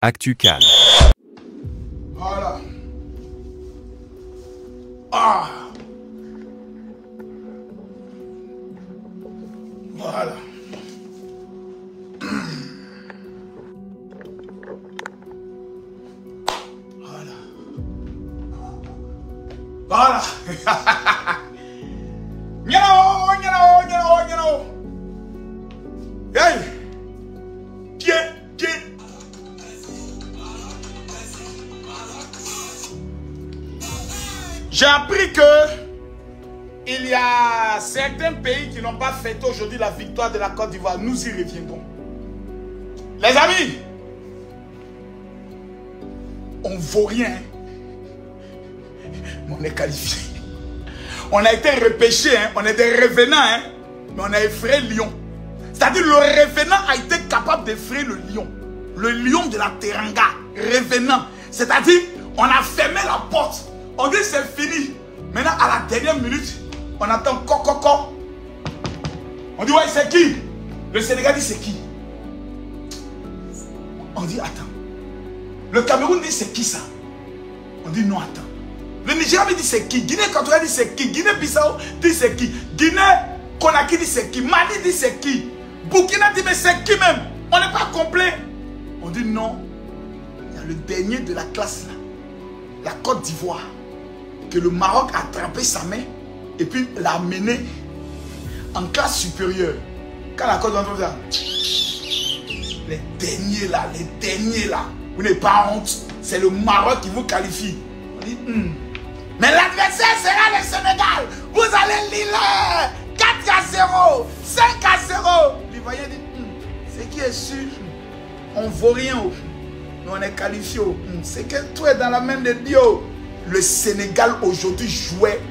ActuCan. Voilà. Ah. Voilà. Voilà. Voilà. Hey. J'ai appris que il y a certains pays qui n'ont pas fêté aujourd'hui la victoire de la Côte d'Ivoire. Nous y reviendrons. Les amis, on ne vaut rien. Mais on est qualifié. On a été repêché, hein? On est des revenants, hein? Mais on a effrayé le lion. C'est-à-dire le revenant a été capable d'effrayer le lion. Le lion de la Teranga, revenant. C'est-à-dire, on a fermé la porte. On dit c'est fini. Maintenant, à la dernière minute, on attend coco. On dit ouais, c'est qui? Le Sénégal dit c'est qui? On dit attends. Le Cameroun dit c'est qui ça? On dit non, attends. Le Nigeria dit c'est qui? Guinée Équatoriale dit c'est qui? Guinée-Bissau dit c'est qui? Guinée-Conakry dit c'est qui? Mali dit c'est qui? Burkina dit mais c'est qui même? On n'est pas complet. On dit non. Il y a le dernier de la classe là. La Côte d'Ivoire. Que le Maroc a attrapé sa main et puis l'a amené en classe supérieure. Quand la Côte d'Ivoire, les derniers là, vous n'avez pas honte, c'est le Maroc qui vous qualifie. On dit, mais l'adversaire sera le Sénégal. Vous allez Lille 4-0, 5-0. L'Ivoirien dit, c'est qui est sûr, on ne vaut rien, mais on est qualifié. C'est que tout est dans la main de Dieu. Le Sénégal aujourd'hui jouait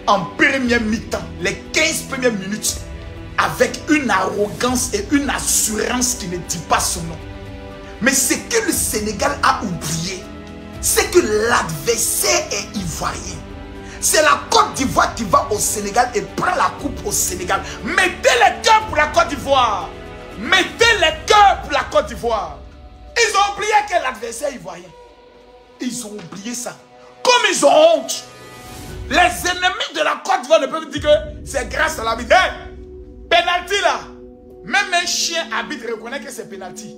en première mi-temps, les 15 premières minutes, avec une arrogance et une assurance qui ne dit pas son nom. Mais ce que le Sénégal a oublié, c'est que l'adversaire est ivoirien. C'est la Côte d'Ivoire qui va au Sénégal et prend la coupe au Sénégal. Mettez les cœurs pour la Côte d'Ivoire. Mettez les cœurs pour la Côte d'Ivoire. Ils ont oublié que l'adversaire est ivoirien. Ils ont oublié ça. Comme ils ont honte, les ennemis de la Côte d'Ivoire ne peuvent dire que c'est grâce à l'arbitre. Hey, penalty là, même un chien arbitre reconnaît que c'est penalty.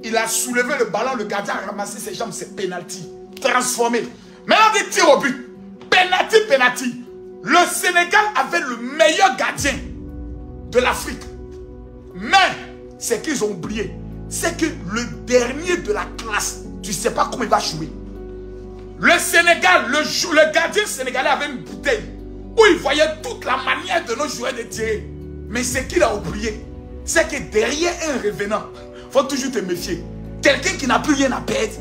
Il a soulevé le ballon, le gardien a ramassé ses jambes, c'est penalty. Transformé. Maintenant, des tirs au but. Penalty. Le Sénégal avait le meilleur gardien de l'Afrique. Mais, ce qu'ils ont oublié, c'est que le dernier de la classe, tu ne sais pas comment il va jouer. Le Sénégal, le gardien sénégalais avait une bouteille où il voyait toute la manière de nos joueurs de tirer. Mais ce qu'il a oublié, c'est que derrière un revenant, il faut toujours te méfier. Quelqu'un qui n'a plus rien à perdre.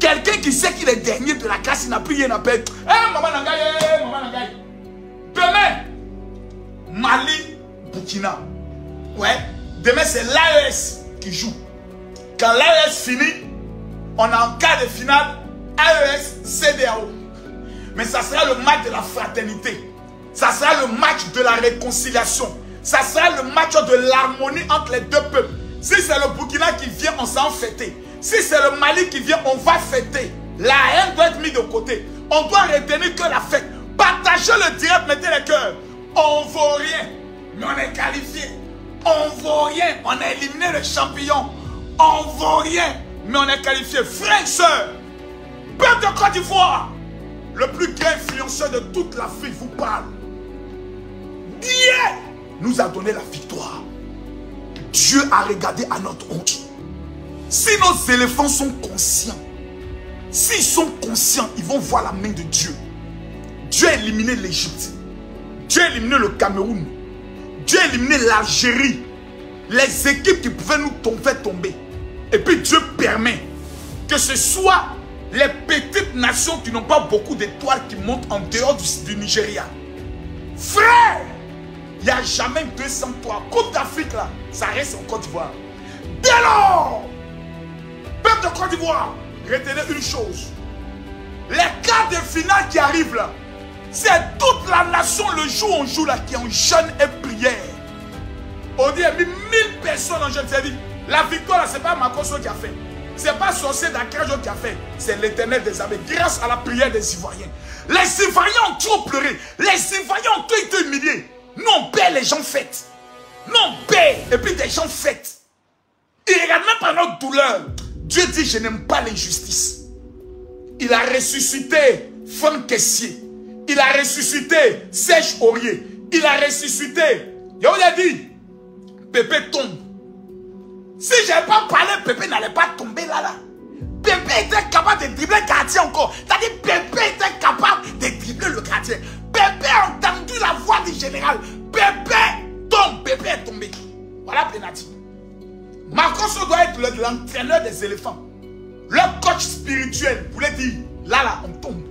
Quelqu'un qui sait qu'il est dernier de la classe, il n'a plus rien à perdre. Hé, maman Nangaye. Demain, Mali, Burkina. Ouais. Demain, c'est l'AES qui joue. Quand l'AES finit, on est en quart de finale. AES, CEDEAO. Mais ça sera le match de la fraternité. Ça sera le match de la réconciliation. Ça sera le match de l'harmonie entre les deux peuples. Si c'est le Burkina qui vient, on s'en fêter. Si c'est le Mali qui vient, on va fêter. La haine doit être mise de côté. On doit retenir que la fête. Partagez le direct, mettez les cœurs. On ne vaut rien, mais on est qualifié. On ne vaut rien, on a éliminé le champion. On ne vaut rien, mais on est qualifié. Frères et sœurs, peuple de Côte d'Ivoire, le plus grand influenceur de toute l'Afrique vous parle. Dieu nous a donné la victoire. Dieu a regardé à notre honte. Si nos éléphants sont conscients, s'ils sont conscients, ils vont voir la main de Dieu. Dieu a éliminé l'Égypte. Dieu a éliminé le Cameroun. Dieu a éliminé l'Algérie. Les équipes qui pouvaient nous faire tomber. Et puis Dieu permet que ce soit les petites nations qui n'ont pas beaucoup d'étoiles qui montent en dehors du Nigeria. Frère, il n'y a jamais 203. Coupe d'Afrique là, ça reste en Côte d'Ivoire. Dès lors, peuple de Côte d'Ivoire, retenez une chose. Les quarts de finale qui arrivent là, c'est toute la nation le jour où on joue là qui est en jeûne et prière. On dit il y a 1000 personnes en jeûne. La victoire là, ce n'est pas Makosso qui a fait. Ce n'est pas sorcier d'Akrajo qui a fait. C'est l'Éternel des armées. Grâce à la prière des Ivoiriens. Les Ivoiriens ont trop pleuré. Les Ivoiriens ont tout été humiliés. Nous, on paie les gens fêtes. Nous, on paie. Et puis des gens fêtes. Ils regardent même pas notre douleur. Dieu dit, je n'aime pas l'injustice. Il a ressuscité Franck Kessier. Il a ressuscité Serge Aurier. Il a ressuscité. Il a dit, Pépé tombe. Si je n'avais pas parlé, Pépé n'allait pas tomber là. Pépé était capable de dribbler le gardien encore. C'est-à-dire Pépé était capable de dribbler le gardien. Pépé a entendu la voix du général. Pépé tombe. Pépé est tombé. Voilà penalty. Marcos doit être l'entraîneur des éléphants. Leur coach spirituel voulait dire, là, on tombe.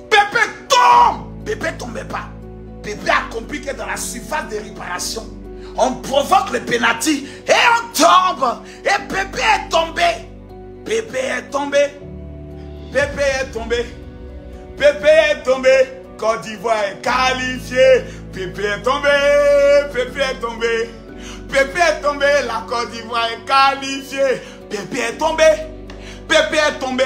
Pépé tombe. Pépé ne tombait pas. Pépé a compris que dans la surface de réparation, on provoque le penalty et on tombe. Et Pépé est tombé. Pépé est tombé. Pépé est tombé. Pépé est tombé. Côte d'Ivoire est qualifié. Pépé est tombé. Pépé est tombé. Pépé est tombé. La Côte d'Ivoire est qualifiée. Pépé est tombé. Pépé est tombé.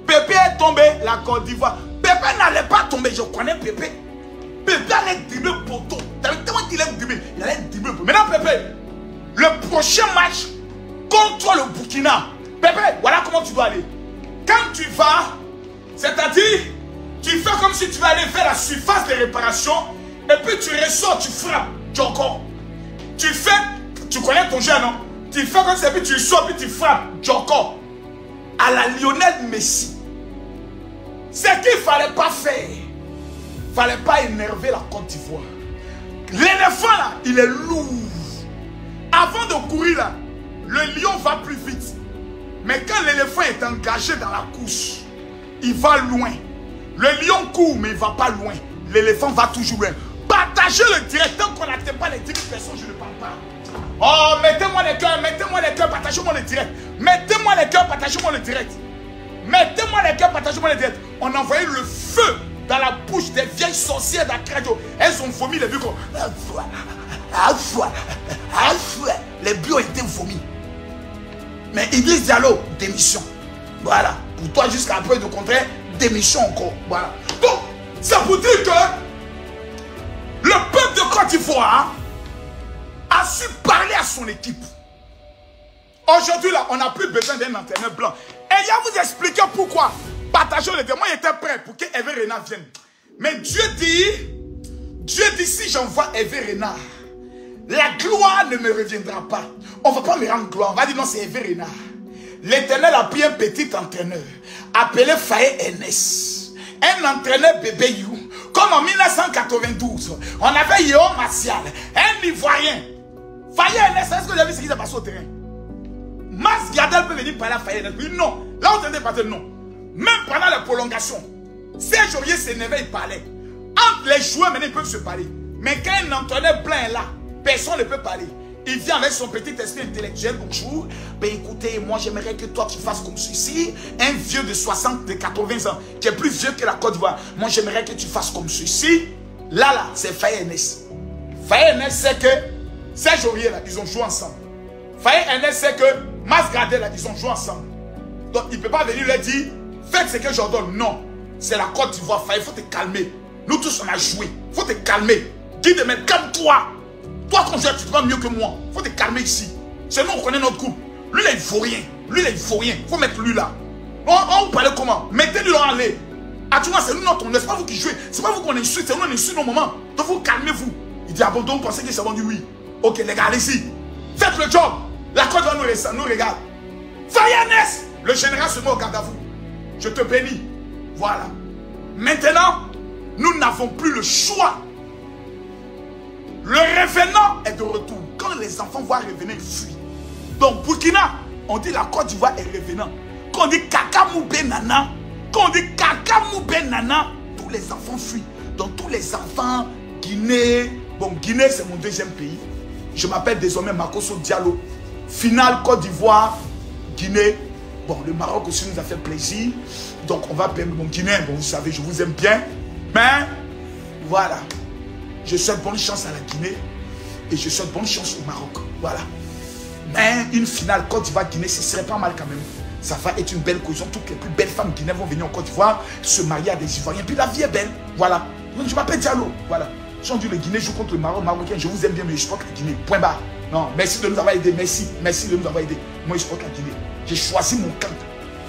Pépé est tombé. La Côte d'Ivoire. Pépé n'allait pas tomber. Je connais Pépé. Pépé allait dribbler le poteau. Tellement qu'il aime dribbler. Il allait dribbler le poteau. Maintenant, Pépé, le prochain match contre le Burkina. Pépé, voilà comment tu dois aller. Quand tu vas, c'est-à-dire, tu fais comme si tu vas aller faire la surface de réparation. Et puis tu ressors, tu frappes. Joko. Tu fais, tu connais ton jeu, non? Tu fais comme ça, puis tu sors, puis tu frappes. Joko. À la Lionel Messi. Ce qu'il ne fallait pas faire. Il ne fallait pas énerver la Côte d'Ivoire. L'éléphant là, il est lourd. Avant de courir là, le lion va plus vite. Mais quand l'éléphant est engagé dans la course, il va loin. Le lion court, mais il ne va pas loin. L'éléphant va toujours loin. Partagez le direct. Tant qu'on n'atteint pas les 10 000 personnes, je ne parle pas. Oh, mettez-moi les cœurs, partagez-moi le direct. Mettez-moi les cœurs, partagez-moi le direct. Mettez-moi les cœurs, partagez-moi le direct. On a envoyé le feu dans la bouche des vieilles sorcières d'Akrajo. Elles ont vomi les bureaux. Les bio étaient vomis. Mais Idriss Diallo, démission. Voilà. Pour toi, jusqu'à preuve de contraire, démission encore. Voilà. Donc, ça vous dit que le peuple de Côte d'Ivoire a su parler à son équipe. Aujourd'hui, là, on n'a plus besoin d'un entraîneur blanc. Et il y a vous expliquer pourquoi. Partageons le démon. Moi, il était prêt pour que Hervé Renard vienne. Mais Dieu dit, si j'envoie Hervé Renard, la gloire ne me reviendra pas. On ne va pas me rendre gloire. On va dire non, c'est Hervé Renard. L'Éternel a pris un petit entraîneur appelé Faye Ernest. Un entraîneur bébé You. Comme en 1992, on avait Yéon Martial, un Ivoirien. Faye Ernest, est-ce que vous avez vu ce qui s'est passé au terrain? Mas Gardel peut venir parler à Faye Ernest. Oui, non. Là, on entendait parler, non. Même pendant la prolongation, Serge Aurier s'énervait, il parlait. Entre les joueurs, maintenant, ils peuvent se parler. Mais quand un entraîneur plein est là, personne ne peut parler. Il vient avec son petit esprit intellectuel. Bonjour. Ben écoutez, moi j'aimerais que toi tu fasses comme ceci. Un vieux de 60, de 80 ans, qui est plus vieux que la Côte d'Ivoire. Moi j'aimerais que tu fasses comme ceci. Là, c'est Faye Ernest. Faye Ernest sait que Serge Aurier, là, ils ont joué ensemble. Faye Ernest sait que Mas Gardel, là, ils ont joué ensemble. Donc il ne peut pas venir leur dire, faites ce que j'ordonne. Non. C'est la Côte d'Ivoire. Faye, il faut te calmer. Nous tous on a joué. Il faut te calmer. Dis de mettre, calme-toi. Toi, ton joueur, tu te vois mieux que moi. Il faut te calmer ici. C'est nous, on connaît notre groupe. Lui, là, il ne faut rien. Lui, là, il ne faut rien. Il faut mettre lui là. On parlait comment? Mettez-lui là en l'air. Actuellement, c'est nous notre honneur. Ce n'est pas vous qui jouez. Ce n'est pas vous qu'on insulte. C'est nous, on insulte nos moments. Donc, vous calmez-vous. Il dit, ah bon, donc, vous pensez que c'est bon? Oui. Ok, les gars, allez-y. Faites le job. La Côte d'Ivoire nous regarde. Faye Ernest, le général se met au garde à vous. Je te bénis. Voilà. Maintenant, nous n'avons plus le choix. Le revenant est de retour. Quand les enfants voient revenir, ils fuient. Donc, Burkina, on dit la Côte d'Ivoire est revenant. Quand on dit Kakamoubé Nana, tous les enfants fuient. Donc, tous les enfants, Guinée. Bon, Guinée, c'est mon deuxième pays. Je m'appelle désormais Makosso Diallo. Finale Côte d'Ivoire, Guinée. Bon, le Maroc aussi nous a fait plaisir. Donc, on va permettre mon Guinée. Bon, vous savez, je vous aime bien. Mais, voilà. Je souhaite bonne chance à la Guinée et je souhaite bonne chance au Maroc. Voilà. une finale Côte d'Ivoire-Guinée, ce serait pas mal quand même. Ça va être une belle cohésion. Toutes les plus belles femmes guinéennes vont venir en Côte d'Ivoire, se marier à des Ivoiriens. Puis la vie est belle. Voilà. Donc, je m'appelle Diallo. Voilà. Si on dit le Guinée joue contre le Maroc, Marocain, je vous aime bien, mais je supporte la Guinée. Point barre. Non, merci de nous avoir aidés. Merci. Merci de nous avoir aidés. Moi, je supporte la Guinée. J'ai choisi mon camp.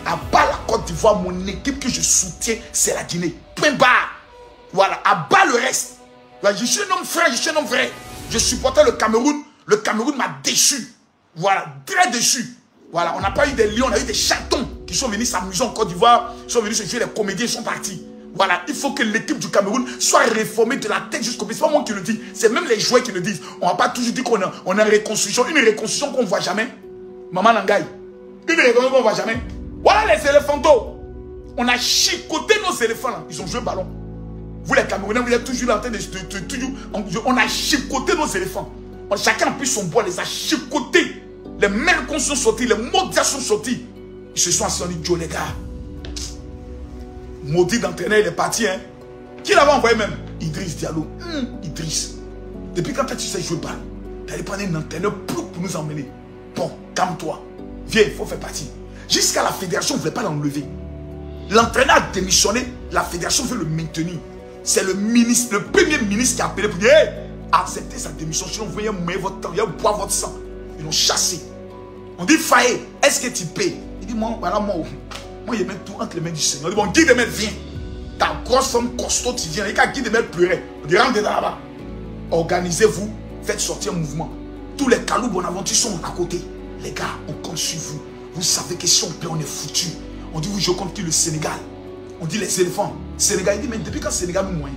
À bas la Côte d'Ivoire, mon équipe que je soutiens, c'est la Guinée. Point barre. Voilà. À bas le reste. Voilà. Je suis un homme frère, je suis un homme vrai. Je supportais le Cameroun. Le Cameroun m'a déçu. Voilà. Très déçu. Voilà. On n'a pas eu des lions, on a eu des chatons qui sont venus s'amuser en Côte d'Ivoire. Ils sont venus se jouer des comédiens, ils sont partis. Voilà, il faut que l'équipe du Cameroun soit réformée de la tête jusqu'au pied. Ce n'est pas moi qui le dis, c'est même les joueurs qui le disent. On ne va pas toujours dire qu'on a une reconstruction qu'on ne voit jamais. Maman Nangaï, une reconstruction qu'on ne voit jamais. Voilà les éléphantos. On a chicoté nos éléphants là. Ils ont joué ballon. Vous les Camerounais, vous êtes toujours là en train de toujours. On a chicoté nos éléphants. Chacun a pris son bois, les a chicotés. Les mercons sont sortis, les maudias sont sortis. Ils se sont assis, on dit Joe les gars. Maudit d'entraîneur, il est parti. Hein. Qui l'avait envoyé même? Idriss Diallo. Idriss. Depuis quand tu sais jouer balle, tu allais prendre un entraîneur pour nous emmener. Bon, calme-toi. Viens, il faut faire partie. Jusqu'à la fédération, on ne voulait pas l'enlever. L'entraîneur a démissionné, la fédération veut le maintenir. C'est le ministre, le premier ministre qui a appelé pour dire hey, acceptez sa démission, sinon vous voyez mouiller votre temps, il va boire votre sang. Ils l'ont chassé. On dit Faye, est-ce que tu payes? Il dit moi, voilà, moi, je mets tout entre les mains du Seigneur. On dit bon, Guy Demel, viens. Ta grosse femme costaud, tu viens. Et quand Guy Demel pleurait, on dit rentre dedans là-bas. Organisez-vous, faites sortir un mouvement. Tous les Kalou Bonaventure sont à côté. Les gars, on compte sur vous. Vous savez que si on plaît, on est foutu. On dit vous jouez contre qui? Le Sénégal. On dit les éléphants. Sénégal, il dit mais depuis quand le Sénégal nous moyen?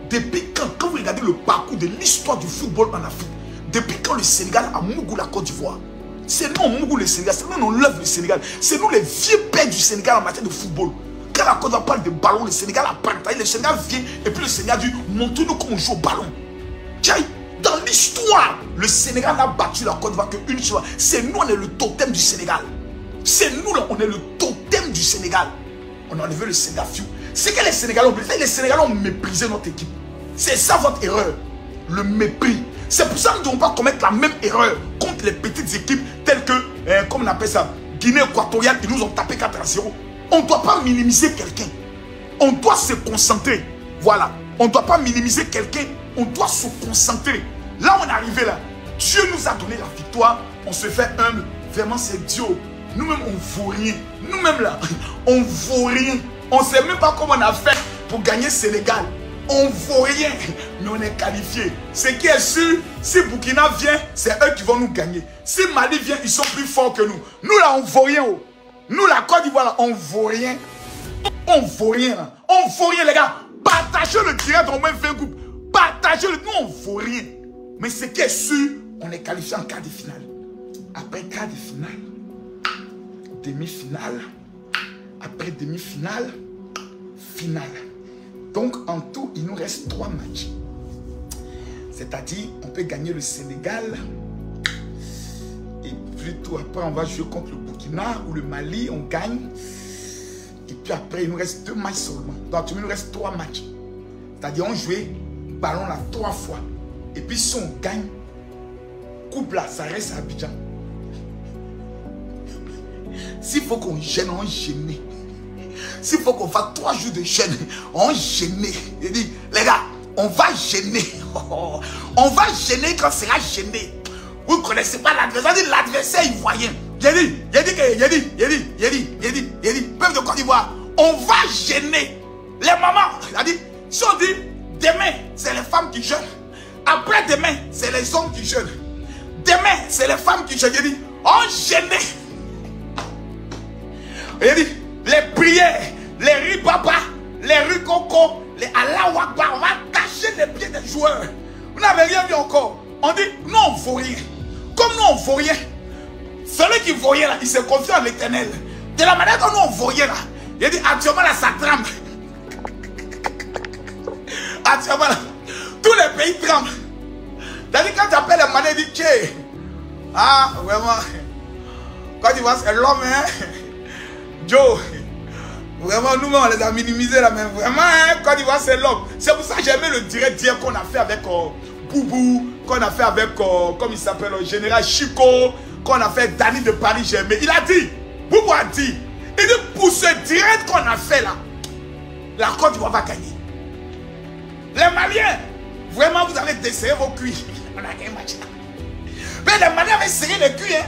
Depuis quand vous regardez le parcours de l'histoire du football en Afrique, depuis quand le Sénégal a mougou la Côte d'Ivoire? C'est nous, on mougou le Sénégal, c'est nous, on lève le Sénégal. C'est nous les vieux pères du Sénégal en matière de football. Quand la Côte d'Ivoire parle de ballon, le Sénégal a parlé. Le Sénégal vient et puis le Sénégal dit montre-nous comment on joue au ballon. Tiens, dans l'histoire, le Sénégal a battu la Côte d'Ivoire qu'une fois. C'est nous, on est le totem du Sénégal. C'est nous, là, on est le totem du Sénégal. On a enlevé le Sénégal. C'est que les Sénégalais ont méprisé notre équipe. C'est ça votre erreur. Le mépris. C'est pour ça que nous ne devons pas commettre la même erreur contre les petites équipes telles que, comme on appelle ça, Guinée équatoriale, ils nous ont tapé 4-0. On ne doit pas minimiser quelqu'un. On doit se concentrer. Voilà. On ne doit pas minimiser quelqu'un. On doit se concentrer. Là, on est arrivé là. Dieu nous a donné la victoire. On se fait humble. Vraiment, c'est Dieu. Nous-mêmes, on ne vaut rien. Nous-mêmes là, on ne vaut rien. On ne sait même pas comment on a fait pour gagner Sénégal. On ne vaut rien, mais on est qualifié. Ce qui est sûr, si Burkina vient, c'est eux qui vont nous gagner. Si Mali vient, ils sont plus forts que nous. Nous là, on ne vaut rien. Oh. Nous, la Côte d'Ivoire, là, on ne vaut rien. On ne vaut rien. Là. On ne vaut rien, les gars. Partagez le direct au moins 20 groupes. Partagez-le. Nous, on ne vaut rien. Mais ce qui est sûr, on est qualifié en quart de finale. Après quart de finale, demi-finale. Après demi-finale, finale. Donc, en tout, il nous reste 3 matchs. C'est-à-dire, on peut gagner le Sénégal. Et plutôt après, on va jouer contre le Burkina ou le Mali, on gagne. Et puis après, il nous reste 2 matchs seulement. Donc, il nous reste 3 matchs. C'est-à-dire, on joue ballon là 3 fois. Et puis, si on gagne, coupe là, ça reste à Abidjan. S'il faut qu'on gêne, on gêne. S'il faut qu'on fasse 3 jours de jeûne, on gêne. Il dit, les gars, on va gêner. On va gêner quand c'est sera gêné. Vous ne connaissez pas l'adversaire, l'adversaire ivoirien. Il dit, peuple de Côte d'Ivoire, on va gêner. Les mamans, il a dit, si on dit, demain, c'est les femmes qui jeûnent. Après demain, c'est les hommes qui jeûnent. Demain, c'est les femmes qui jeûnent. Il dit, on gêne. Il dit, les prières, les ribaba, les ricocos, les Allahu Akbar, on va cacher les pieds des joueurs. Vous n'avez rien vu encore. On dit, nous on ne vaut rien. Comme nous on ne vaut rien, celui qui vaut rien là, il se confie en l'Éternel. De la manière dont nous on ne vaut rien là, il dit, actuellement là, ça tremble. Actuellement là, tous les pays tremblent. C'est-à-dire quand tu appelles les manières, il dit, ah, vraiment, quand tu vois, c'est l'homme, hein. Joe, vraiment, nous-mêmes, on les a minimisés là, mais vraiment, hein, quand tu vois, c'est l'homme. C'est pour ça que j'ai aimé le direct d'hier qu'on a fait avec Boubou, qu'on a fait avec, comme il s'appelle, le général Chico. qu'on a fait Dani de Paris Germain. Il a dit, Boubou a dit, il dit pour ce direct qu'on a fait là, la Côte d'Ivoire va gagner. Les Maliens, vraiment vous avez desserré vos cuits. On a gagné match là. Mais les Maliens avaient serré les cuits. Hein.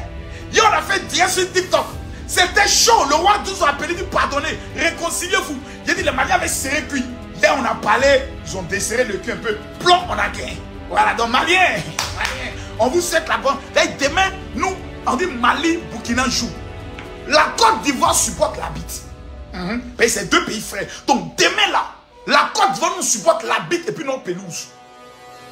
Et on a fait direct sur TikTok. C'était chaud. Le roi nous a appelé, dit pardonnez, réconciliez-vous. J'ai dit les Maliens avaient serré le cuit. Hier on a parlé, ils ont desserré le cul un peu. Plomb, on a gagné. Voilà, donc Maliens, on vous souhaite la bonne. Demain, nous, on dit Mali, Burkina joue. La Côte d'Ivoire supporte la bite. C'est deux pays frères. Donc demain là, la Côte d'Ivoire nous supporte la bite et puis notre pelouse.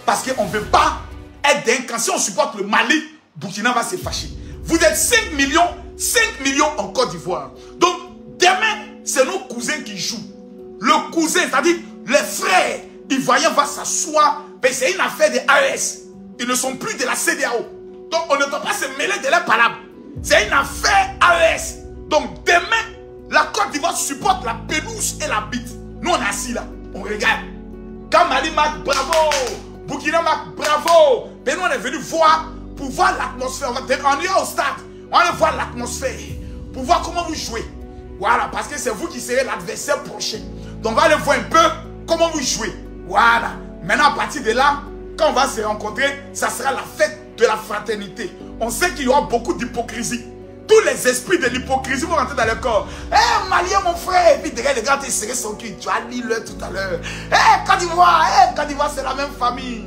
Parce qu'on ne veut pas être d'un camp. Si on supporte le Mali, Burkina va se fâcher. Vous êtes 5 millions en Côte d'Ivoire. Donc demain, c'est nos cousins qui jouent. Le cousin, c'est-à-dire les frères ivoiriens vont s'asseoir. C'est une affaire des AES. Ils ne sont plus de la CEDEAO. Donc on ne doit pas se mêler de leurs palabres. C'est une affaire AES. Donc demain, la Côte d'Ivoire supporte la pelouse et la bite. Nous on est assis là, on regarde. Quand Mali marque, bravo. Burkina marque, bravo. Mais nous on est venu voir, pour voir l'atmosphère. On ira au stade, on va voir l'atmosphère. Pour voir comment vous jouez. Voilà, parce que c'est vous qui serez l'adversaire prochain. Donc on va aller voir un peu comment vous jouez. Voilà. Maintenant à partir de là, quand on va se rencontrer, ça sera la fête de la fraternité. On sait qu'il y aura beaucoup d'hypocrisie. Tous les esprits de l'hypocrisie vont rentrer dans le corps. Eh, Malien, mon frère. Et puis derrière, les gars, tu serré son cul. Tu as lu le tout à l'heure. Eh, Côte d'Ivoire, c'est la même famille.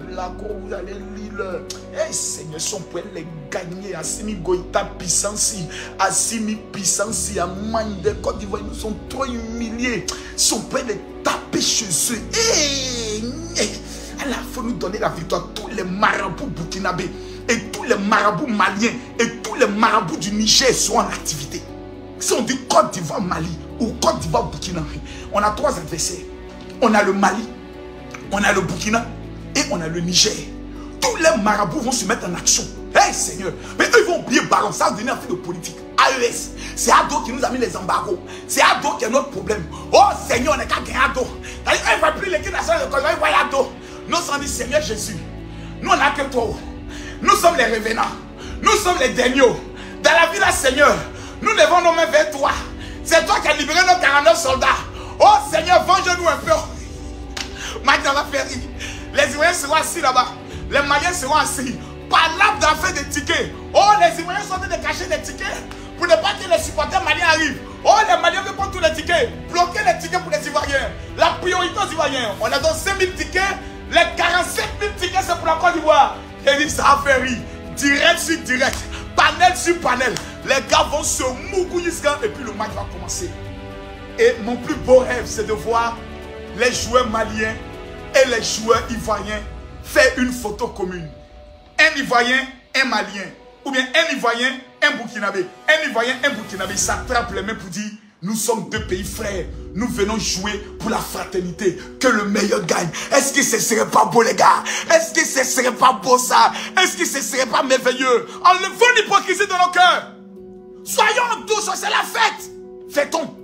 Blaco, vous allez lire. Eh, Seigneur, son poil les gagner. Assimi Goïta Pissansi. Assimi Pissansi. Amagne de Côte d'Ivoire, ils nous sont trop humiliés. Son poil les taper chez eux. Alors, il faut nous donner la victoire. Tous les marabouts burkinabés et tous les marabouts maliens et tous les marabouts du Niger sont en activité. Si on dit Côte d'Ivoire Mali ou Côte d'Ivoire Burkina, on a trois adversaires. On a le Mali, on a le Burkina et on a le Niger. Tous les marabouts vont se mettre en action. Hey Seigneur, mais eux ils vont oublier ballon, ça va devenir un fait de politique. AES, c'est Ado qui nous a mis les embargos. C'est Ado qui est notre problème. Oh Seigneur, on n'est qu'à gagner Ado. Il ne va plus l'équipe nationale de Côte d'Ivoire, il va y Ado. Nous sommes dit Seigneur Jésus, nous on n'a que toi. Nous sommes les revenants. Nous sommes les derniers. Dans la vie là, Seigneur, nous levons nos mains vers toi. C'est toi qui as libéré nos 49 soldats. Oh Seigneur, venge-nous un peu. Maintenant, on va faire rire. Les Ivoiriens seront assis là-bas. Les Maliens seront assis. Par l'arbre d'affaires des tickets. Oh, les Ivoiriens sont en train de cacher des tickets pour ne pas que les supporters maliens arrivent. Oh, les Maliens veulent prendre tous les tickets. Bloquer les tickets pour les Ivoiriens. La priorité aux Ivoiriens. On a donc 5 000 tickets. Les 47 000 tickets, c'est pour la Côte d'Ivoire. Et dit, ça a fait rire. Direct sur direct. Panel sur panel. Les gars vont se mougouiller et puis le match va commencer. Et mon plus beau rêve, c'est de voir les joueurs maliens et les joueurs ivoiriens faire une photo commune. Un Ivoirien, un Malien. Ou bien un Ivoirien, un Burkinabé. Un Ivoirien, un Burkinabé. Ça attrape les mains pour dire, nous sommes deux pays frères. Nous venons jouer pour la fraternité. Que le meilleur gagne. Est-ce que ce serait pas beau les gars? Est-ce que ce serait pas beau ça? Est-ce que ce serait pas merveilleux? Enlevons l'hypocrisie de nos cœurs. Soyons douces, c'est la fête. Fêtons.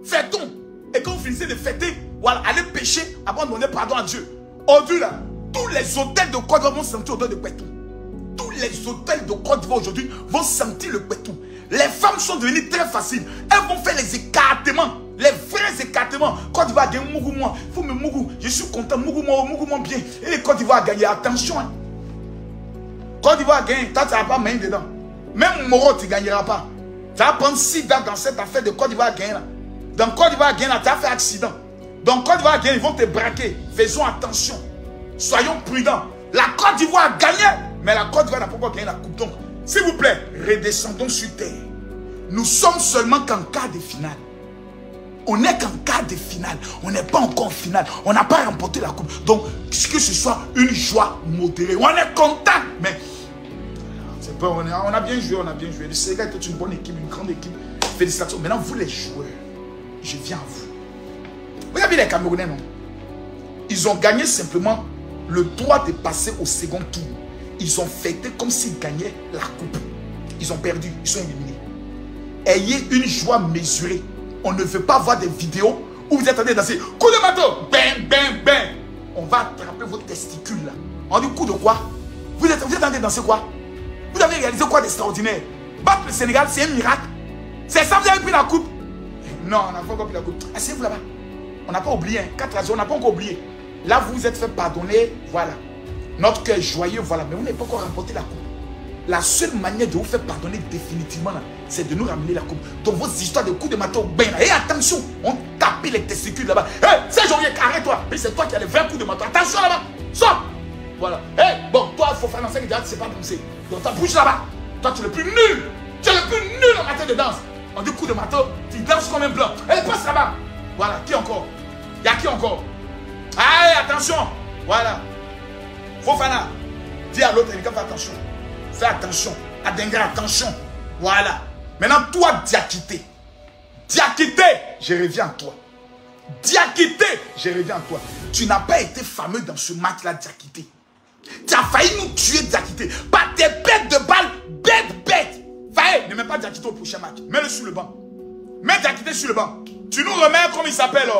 Fêtons. Et quand vous finissez de fêter, voilà, allez pécher avant de demander pardon à Dieu. Aujourd'hui là, tous les hôtels de Côte d'Ivoire vont sentir l'odeur de pétou. Tous les hôtels de Côte d'Ivoire aujourd'hui vont sentir le pétou. Les femmes sont devenues très faciles. Elles vont faire les écartements. Les vrais écartements. Côte d'Ivoire a gagné Mougou moi. Il faut me Mougou. Je suis content. Mougou moi bien. Et les Côte d'Ivoire a gagné. Attention. Hein. Côte d'Ivoire a gagné. Toi, tu n'as pas main dedans. Même Moro, tu ne gagneras pas. Tu vas prendre 6 dates dans cette affaire de Côte d'Ivoire a gagné. Dans Côte d'Ivoire a gagné, tu as fait accident. Dans Côte d'Ivoire a gagné, ils vont te braquer. Faisons attention. Soyons prudents. La Côte d'Ivoire a gagné. Mais la Côte d'Ivoire n'a pas encore gagné la coupe. Donc, s'il vous plaît, redescendons sur terre. Nous sommes seulement qu'en quart de finale. On n'est qu'en quart de finale. On n'est pas encore en finale. On n'a pas remporté la coupe. Donc, que ce soit une joie modérée. On est content. Mais, c'est pas, on a bien joué, on a bien joué. Le Sénégal est une bonne équipe, une grande équipe. Félicitations. Maintenant, vous les joueurs, je viens à vous. Vous avez vu les Camerounais, non? Ils ont gagné simplement le droit de passer au second tour. Ils ont fêté comme s'ils gagnaient la coupe. Ils ont perdu, ils sont éliminés. Ayez une joie mesurée. On ne veut pas voir des vidéos où vous êtes en train de danser. Coup de marteau, ben, ben, ben. On va attraper vos testicules là. On dit coup de quoi? Vous êtes en train de danser quoi? Vous avez réalisé quoi d'extraordinaire? Battre le Sénégal, c'est un miracle. C'est ça, vous avez pris la coupe? Non, on n'a pas encore pris la coupe. Asseyez-vous là-bas. On n'a pas oublié, hein. 4-0, on n'a pas encore oublié. Là, vous vous êtes fait pardonner, voilà. Notre cœur est joyeux, voilà. Mais vous n'avez pas encore remporté la coupe. La seule manière de vous faire pardonner définitivement, c'est de nous ramener la coupe. Donc vos histoires de coups de marteau, ben là. Et attention, on tape les testicules là-bas. Hé, c'est janvier, arrête-toi. Mais c'est toi qui as les 20 coups de marteau. Attention là-bas. Sors. Voilà. Hé, bon, toi, il faut faire lancer que tu ne sais pas danser. Donc ta bouche là-bas. Toi, tu es le plus nul. Tu es le plus nul en matière de danse. On dit coup de marteau, tu danses comme un blanc. Hé, passe là-bas. Voilà. Qui encore? Il y a qui encore? Allez, attention. Voilà. Fofana. Dis à l'autre, il faut faire attention. Fais attention. Adenga, attention. Voilà. Maintenant, toi, Diakité. Diakité, je reviens à toi. Diakité, je reviens à toi. Tu n'as pas été fameux dans ce match-là, Diakité. Tu as failli nous tuer, Diakité. Par tes bêtes de balles, bête. Failli, ne mets pas Diakité au prochain match. Mets-le sur le banc. Mets Diakité sur le banc. Tu nous remets, comme il s'appelle,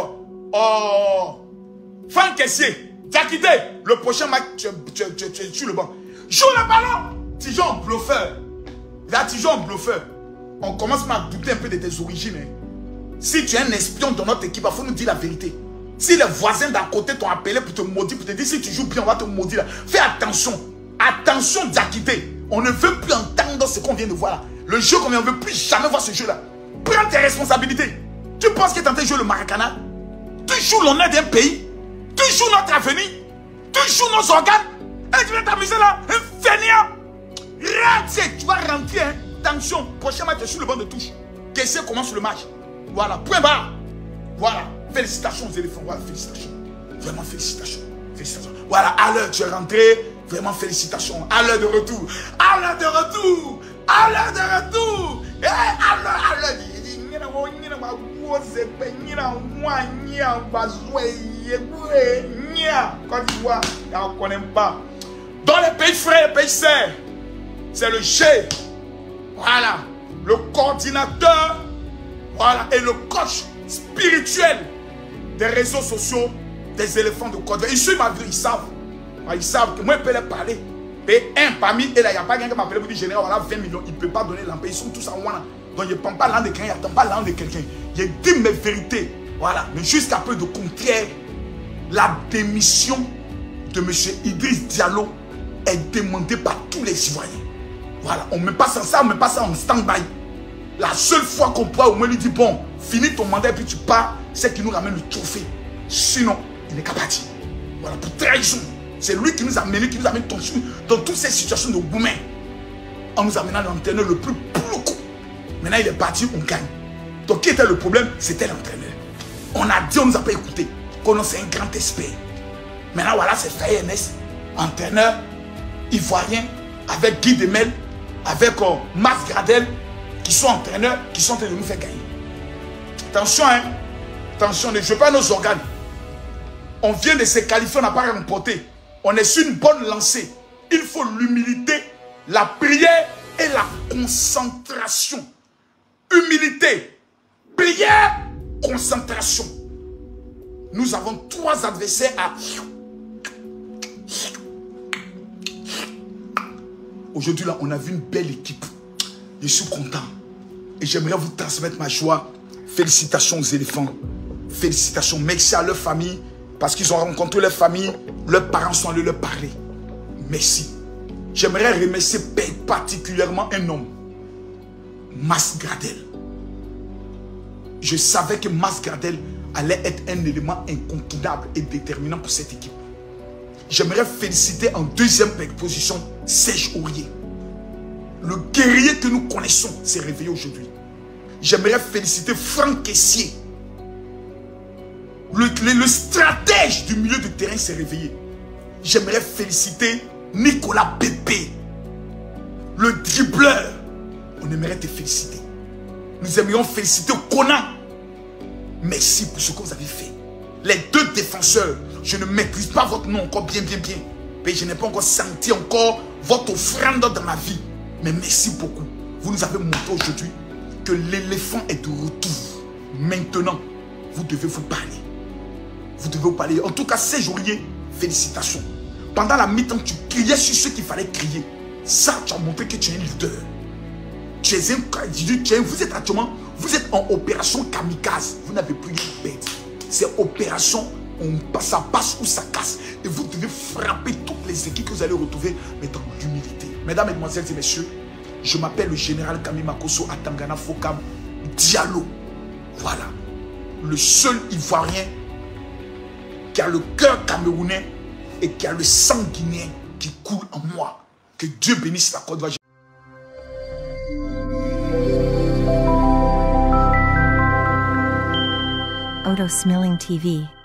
Franck Kessier. Diakité, le prochain match, tu es sur le banc. Joue le ballon. Tijon bluffeur. Là, Tijon bluffeur. On commence à douter un peu de tes origines. Hein. Si tu es un espion dans notre équipe, il faut nous dire la vérité. Si les voisins d'à côté t'ont appelé pour te maudire, pour te dire si tu joues bien, on va te maudire. Là. Fais attention. Attention, Diakité. On ne veut plus entendre ce qu'on vient de voir là. Le jeu qu'on vient, on ne veut plus jamais voir ce jeu-là. Prends tes responsabilités. Tu penses que tu es en train de jouer le Maracana? Tu joues l'honneur d'un pays. Tu joues notre avenir. Tu joues nos organes. Et tu viens t'amuser là. Un fainéant. Rate, tu vas rentrer. Hein. Attention, prochain match, sur le banc de touche. Kessier commence le match. Voilà, point barre. Voilà, félicitations aux éléphants. Voilà, félicitations. Vraiment, félicitations. Félicitations. Voilà, à l'heure, tu es rentré. Vraiment, félicitations. À l'heure de retour. À l'heure de retour. À l'heure de retour. Et à l'heure. Dans les pays frères, les pays sœurs, c'est le G. Voilà. Le coordinateur. Voilà. Et le coach spirituel des réseaux sociaux des éléphants de Côte d'Ivoire. Ils suivent ma vie, ils savent. Ils savent que moi, je peux leur parler. Et un parmi, et là, il n'y a pas quelqu'un qui m'appelle pour dire général, voilà 20 millions. Il ne peut pas donner l'empire. Ils sont tous en one. Donc, je ne prends pas l'an de quelqu'un, je n'attends pas l'an de quelqu'un. Je dis mes vérités. Voilà. Mais jusqu'à peu de contraire, la démission de M. Idriss Diallo est demandée par tous les Ivoiriens. Voilà. On ne met pas ça, on ne met pas ça en stand-by. La seule fois qu'on pourra au moins lui dire, bon, finis ton mandat et puis tu pars, c'est qu'il nous ramène le trophée. Sinon, il n'est qu'à partir. Voilà, pour trahison. C'est lui qui nous a mené, qui nous amène dans toutes ces situations de gourmet. En nous amenant l'entraîneur le plus beaucoup. Maintenant, il est parti, on gagne. Donc, qui était le problème? C'était l'entraîneur. On a dit, on ne nous a pas écouté. Qu'on c'est un grand expert. Maintenant, voilà, c'est Faye NS, entraîneur ivoirien, avec Guy Demel, avec Mas Gradel, qui sont entraîneurs, qui sont en train de nous faire gagner. Attention, hein. Attention, ne jouez pas nos organes. On vient de se qualifier, on n'a pas remporté. On est sur une bonne lancée. Il faut l'humilité, la prière et la concentration. Humilité, prière, concentration. Nous avons 3 adversaires à... Aujourd'hui, là, on a vu une belle équipe. Je suis content. Et j'aimerais vous transmettre ma joie. Félicitations aux éléphants. Félicitations. Merci à leur famille. Parce qu'ils ont rencontré leur famille. Leurs parents sont allés leur parler. Merci. J'aimerais remercier particulièrement un homme. Mas Gradel. Je savais que Mas Gradel allait être un élément incontournable et déterminant pour cette équipe. J'aimerais féliciter en 2e position Serge Aurier. Le guerrier que nous connaissons s'est réveillé aujourd'hui. J'aimerais féliciter Franck Kessier. Le stratège du milieu de terrain s'est réveillé. J'aimerais féliciter Nicolas Pépé. Le dribbleur. On aimerait te féliciter. Nous aimerions féliciter Kona. Merci pour ce que vous avez fait. Les 2 défenseurs, je ne maîtrise pas votre nom encore bien. Mais je n'ai pas encore senti encore votre offrande dans ma vie. Mais merci beaucoup. Vous nous avez montré aujourd'hui que l'éléphant est de retour. Maintenant, vous devez vous parler. Vous devez vous parler. En tout cas, Serge Aurier, félicitations. Pendant la mi-temps, tu criais sur ce qu'il fallait crier. Ça, tu as montré que tu es un leader. Tu es vous êtes actuellement, vous êtes en opération kamikaze. Vous n'avez plus une bête. C'est opération, ça passe ou ça casse. Et vous devez frapper toutes les équipes que vous allez retrouver, mais dans l'humilité. Mesdames, Mesdemoiselles et Messieurs, je m'appelle le général Kami Makosso Atangana Fokam Diallo. Voilà. Le seul Ivoirien qui a le cœur camerounais et qui a le sang guinéen qui coule en moi. Que Dieu bénisse la Côte d'Ivoire. Odo Smelling TV.